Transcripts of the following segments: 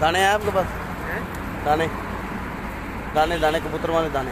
दाने हैं आपके पास? दाने दाने दाने कबूतर वाले दाने।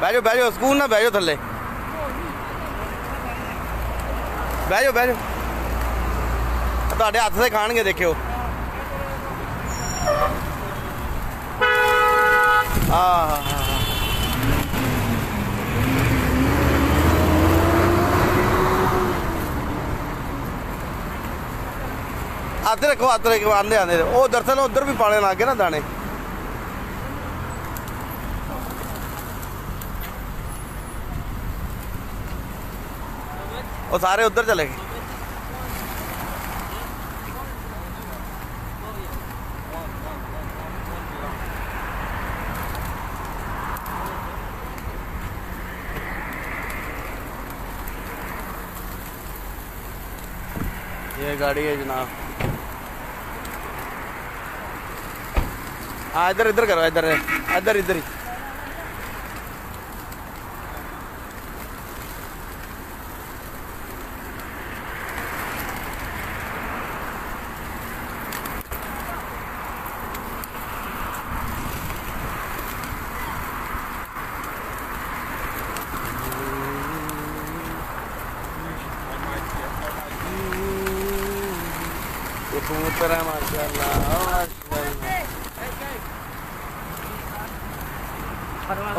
बैठो बैठो स्कूल ना बैठो थले बैठो बैठो ਤੁਹਾਡੇ ਹੱਥ से खाणगे देखियो आते रखो आते रखो आंदे आंदे वो दरअसल उधर भी पाने लग गए ना दाने वो सारे उधर चले गए ये गाड़ी है जनाब। हाँ इधर इधर करो इधर इधर इधर ही कबूतर है माशाल्लाह माशाल्लाह।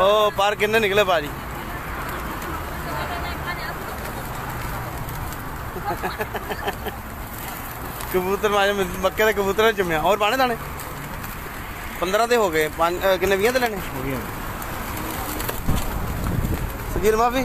ओ पार कितने निकले पाजी कबूतर मारे मक्के के कबूतर ने चुमिया और पाने दाने 15 तो हो गए किन्ने 20 लेने सगीर माफी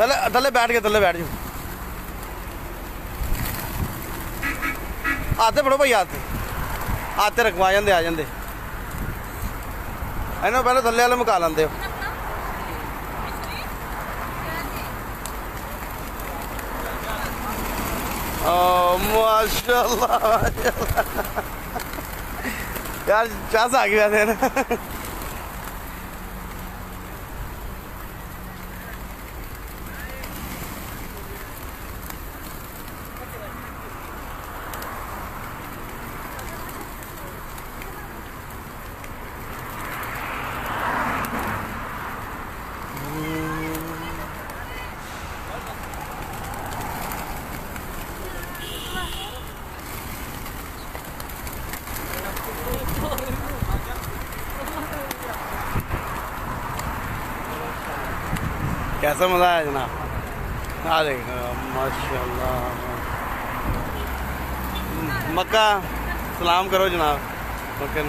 थले थले बैठ जाओ आते पढ़ो भाई आते रखवा जाते आ जाते इन्होंने पहले थले वाले मुका लेंदे हो माशाल्लाह यार चास आ गया थे ना कैसा मज़ा आया जनाब आ देखो माशाल्लाह मक्का सलाम करो जनाब मक्के